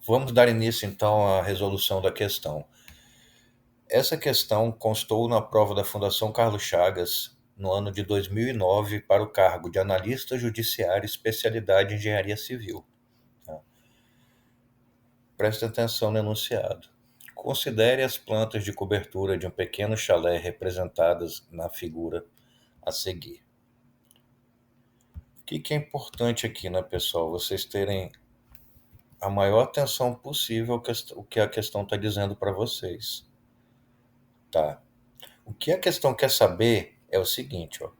Vamos dar início então à resolução da questão. Essa questão constou na prova da Fundação Carlos Chagas no ano de 2009 para o cargo de analista judiciário especialidade em engenharia civil. Tá? Preste atenção no enunciado. Considere as plantas de cobertura de um pequeno chalé representadas na figura a seguir. O que é importante aqui, né, pessoal? Vocês terem a maior atenção possível o que a questão está dizendo para vocês. Tá? O que a questão quer saber é o seguinte, ó.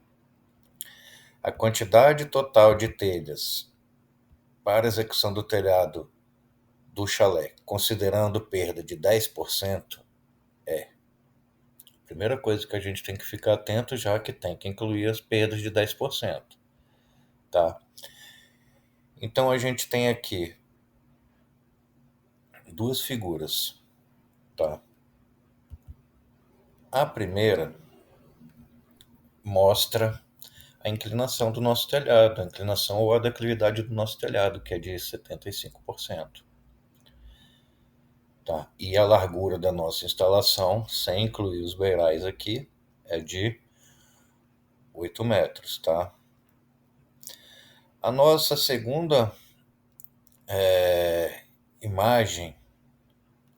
A quantidade total de telhas para execução do telhado do chalé, considerando perda de 10%, é. Primeira coisa que a gente tem que ficar atento, já que tem que incluir as perdas de 10%. Tá? Então a gente tem aqui duas figuras. Tá? A primeira mostra a inclinação do nosso telhado, a inclinação ou a declividade do nosso telhado, que é de 75%. Tá? E a largura da nossa instalação, sem incluir os beirais aqui, é de 8 metros. Tá? A nossa segunda imagem,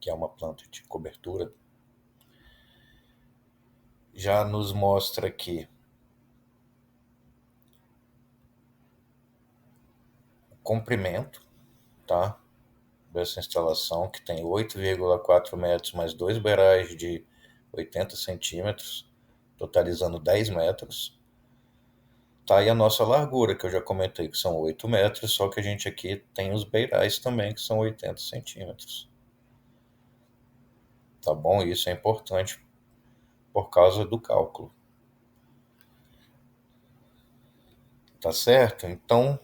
que é uma planta de cobertura, já nos mostra aqui o comprimento, tá, dessa instalação, que tem 8,4 metros mais dois beirais de 80 centímetros, totalizando 10 metros. Tá, e a nossa largura, que eu já comentei que são 8 metros, só que a gente aqui tem os beirais também, que são 80 centímetros. Tá bom? Isso é importante por causa do cálculo. Tá certo? Então,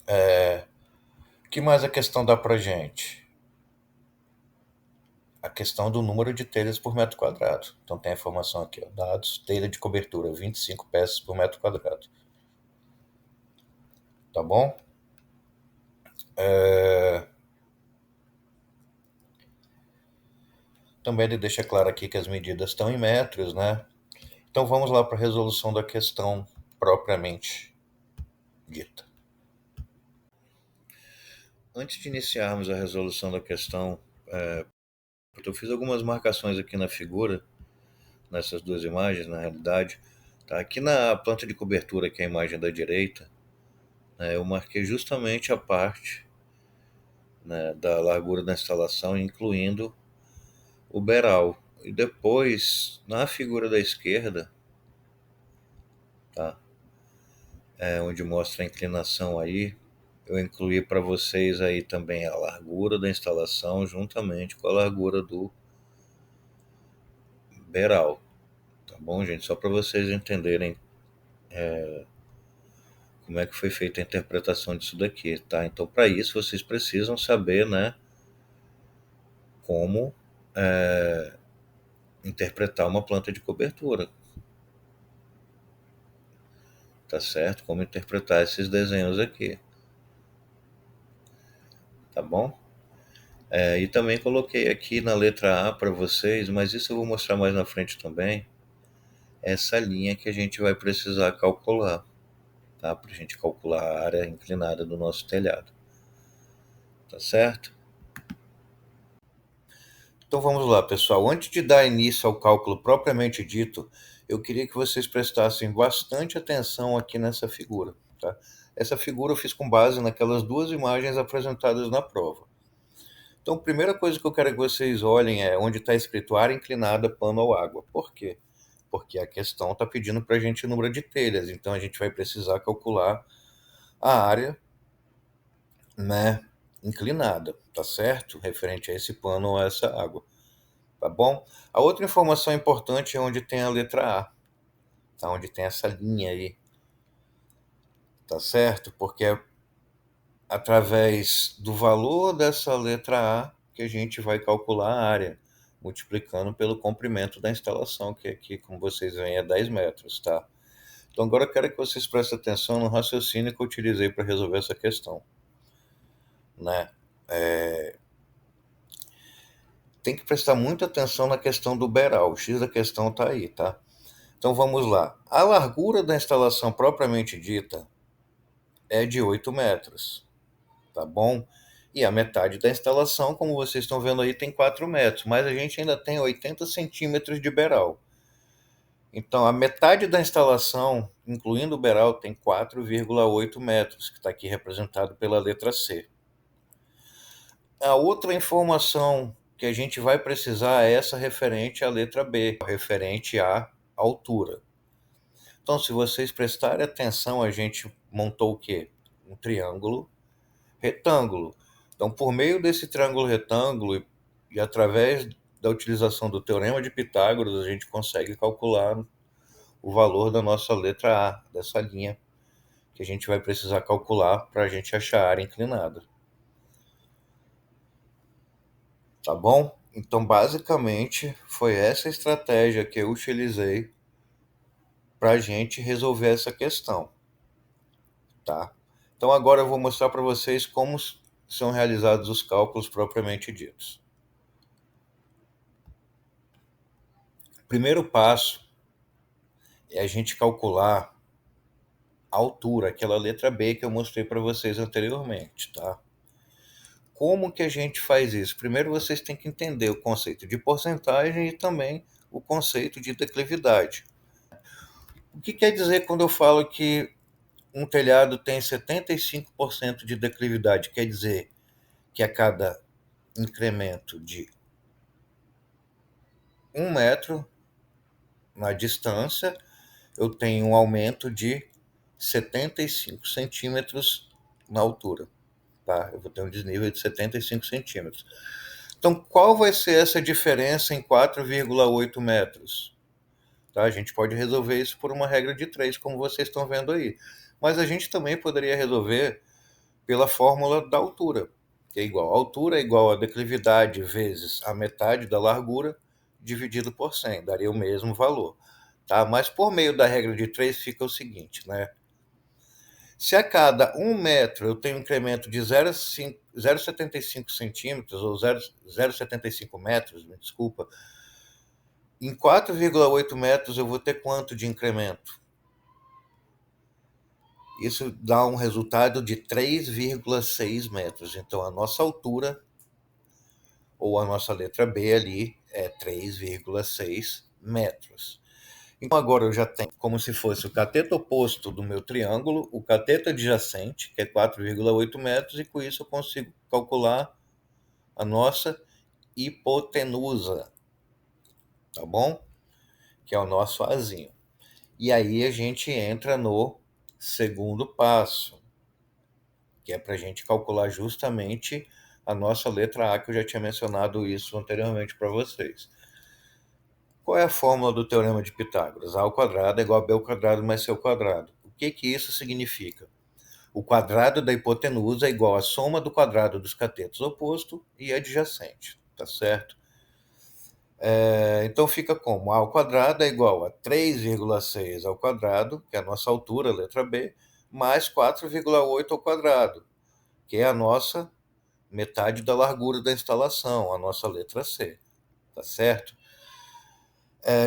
o que mais a questão dá pra gente? A questão do número de telhas por metro quadrado. Então tem a informação aqui, ó, dados, telha de cobertura, 25 peças por metro quadrado. Tá bom? Também ele deixa claro aqui que as medidas estão em metros, né? Então vamos lá para a resolução da questão propriamente dita. Antes de iniciarmos a resolução da questão, eu fiz algumas marcações aqui na figura, nessas duas imagens, na realidade. Tá? Aqui na planta de cobertura, que é a imagem da direita, né, eu marquei justamente a parte, né, da largura da instalação, incluindo o beiral. E depois, na figura da esquerda, tá, onde mostra a inclinação aí, eu incluí para vocês aí também a largura da instalação juntamente com a largura do beiral. Tá bom, gente? Só para vocês entenderem como é que foi feita a interpretação disso daqui, tá? Então, para isso, vocês precisam saber, né, como interpretar uma planta de cobertura, tá certo? Como interpretar esses desenhos aqui, tá bom? E também coloquei aqui na letra A para vocês, mas isso eu vou mostrar mais na frente também, essa linha que a gente vai precisar calcular, tá? Para a gente calcular a área inclinada do nosso telhado, tá certo? Então vamos lá, pessoal. Antes de dar início ao cálculo propriamente dito, eu queria que vocês prestassem bastante atenção aqui nessa figura, tá? Essa figura eu fiz com base naquelas duas imagens apresentadas na prova. Então, a primeira coisa que eu quero que vocês olhem é onde está escrito área inclinada, pano ou água. Por quê? Porque a questão está pedindo para a gente o número de telhas, então a gente vai precisar calcular a área, né, inclinada, tá certo? Referente a esse pano ou a essa água, tá bom? A outra informação importante é onde tem a letra A, tá? Onde tem essa linha aí, tá certo? Porque é através do valor dessa letra A que a gente vai calcular a área, multiplicando pelo comprimento da instalação, que aqui, como vocês veem, é 10 metros, tá? Então agora eu quero que vocês prestem atenção no raciocínio que eu utilizei para resolver essa questão, né? Tem que prestar muita atenção na questão do beiral. O X da questão está aí, tá? Então vamos lá. A largura da instalação propriamente dita é de 8 metros, tá bom? E a metade da instalação, como vocês estão vendo aí, tem 4 metros, mas a gente ainda tem 80 centímetros de beiral. Então, a metade da instalação, incluindo o beiral, tem 4,8 metros, que está aqui representado pela letra C. A outra informação que a gente vai precisar é essa referente à letra B, referente à altura. Então, se vocês prestarem atenção, a gente montou o quê? Um triângulo retângulo. Então, por meio desse triângulo retângulo e através da utilização do teorema de Pitágoras, a gente consegue calcular o valor da nossa letra A, dessa linha, que a gente vai precisar calcular para a gente achar a área inclinada. Tá bom? Então, basicamente, foi essa estratégia que eu utilizei para a gente resolver essa questão, tá? Então, agora eu vou mostrar para vocês como são realizados os cálculos propriamente ditos. O primeiro passo é a gente calcular a altura, aquela letra B que eu mostrei para vocês anteriormente, tá? Como que a gente faz isso? Primeiro vocês têm que entender o conceito de porcentagem e também o conceito de declividade. O que quer dizer quando eu falo que um telhado tem 75% de declividade? Quer dizer que a cada incremento de 1 metro na distância, eu tenho um aumento de 75 centímetros na altura. Tá? Eu vou ter um desnível de 75 centímetros. Então, qual vai ser essa diferença em 4,8 metros? Tá? A gente pode resolver isso por uma regra de 3, como vocês estão vendo aí. Mas a gente também poderia resolver pela fórmula da altura, que é igual. A altura é igual a declividade vezes a metade da largura dividido por 100, daria o mesmo valor. Tá? Mas por meio da regra de 3 fica o seguinte, né? Se a cada 1 metro eu tenho um incremento de 0,75 centímetros, ou 0,75 metros, me desculpa, em 4,8 metros eu vou ter quanto de incremento? Isso dá um resultado de 3,6 metros. Então a nossa altura, ou a nossa letra B ali, é 3,6 metros. Então agora eu já tenho como se fosse o cateto oposto do meu triângulo, o cateto adjacente, que é 4,8 metros, e com isso eu consigo calcular a nossa hipotenusa, tá bom? Que é o nosso Azinho. E aí a gente entra no segundo passo, que é para a gente calcular justamente a nossa letra A, que eu já tinha mencionado isso anteriormente para vocês. Qual é a fórmula do teorema de Pitágoras? A ao quadrado é igual a b ao quadrado mais c ao quadrado. O que isso significa? O quadrado da hipotenusa é igual à soma do quadrado dos catetos oposto e adjacente, tá certo? Então fica como? A ao quadrado é igual a 3,6 ao quadrado, que é a nossa altura, letra B, mais 4,8 ao quadrado, que é a nossa metade da largura da instalação, a nossa letra C, tá certo?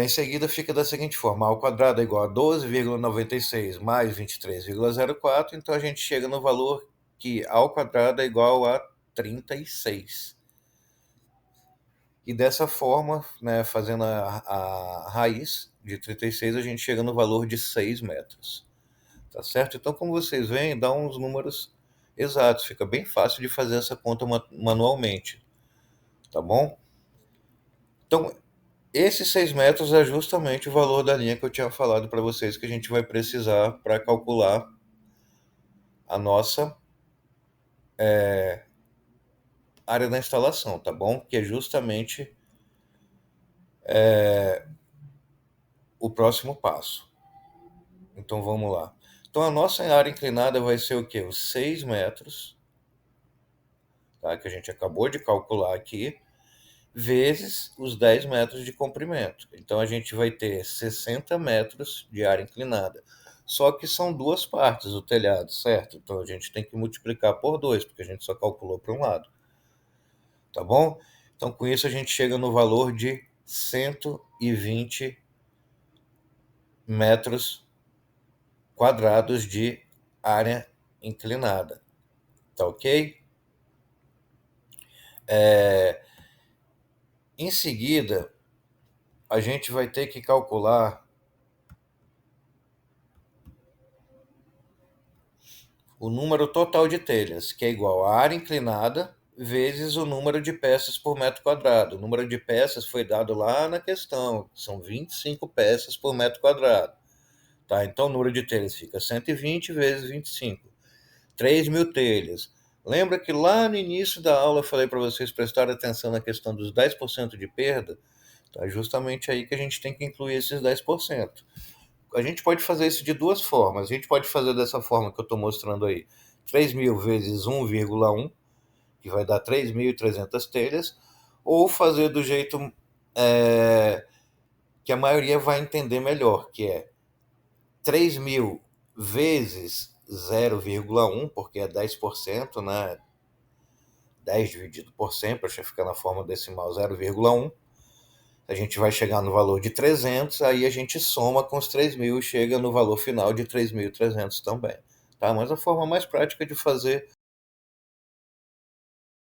Em seguida fica da seguinte forma: a ao quadrado é igual a 12,96 mais 23,04, então a gente chega no valor que a ao quadrado é igual a 36. E dessa forma, né, fazendo a raiz de 36, a gente chega no valor de 6 metros, tá certo? Então, como vocês veem, dá uns números exatos, fica bem fácil de fazer essa conta manualmente, tá bom? Então, esses 6 metros é justamente o valor da linha que eu tinha falado para vocês que a gente vai precisar para calcular a nossa área da instalação, tá bom? Que é justamente o próximo passo. Então vamos lá. Então a nossa área inclinada vai ser o quê? Os 6 metros, tá? Que a gente acabou de calcular aqui, vezes os 10 metros de comprimento. Então a gente vai ter 60 metros de área inclinada. Só que são duas partes o telhado, certo? Então a gente tem que multiplicar por 2, porque a gente só calculou para um lado. tá bom? Então, com isso, a gente chega no valor de 120 metros quadrados de área inclinada, tá ok? Em seguida, a gente vai ter que calcular o número total de telhas, que é igual à área inclinada vezes o número de peças por metro quadrado. O número de peças foi dado lá na questão, são 25 peças por metro quadrado. Tá? Então, o número de telhas fica 120 vezes 25, 3.000 telhas. Lembra que lá no início da aula eu falei para vocês prestarem atenção na questão dos 10% de perda? Tá justamente aí que a gente tem que incluir esses 10%. A gente pode fazer isso de duas formas. A gente pode fazer dessa forma que eu estou mostrando aí, 3.000 vezes 1,1, que vai dar 3.300 telhas, ou fazer do jeito que a maioria vai entender melhor, que é 3.000 vezes 0,1, porque é 10%, né? 10 dividido por 100, para ficar na forma decimal 0,1. A gente vai chegar no valor de 300, aí a gente soma com os 3.000 e chega no valor final de 3.300 também. Tá? Mas a forma mais prática de fazer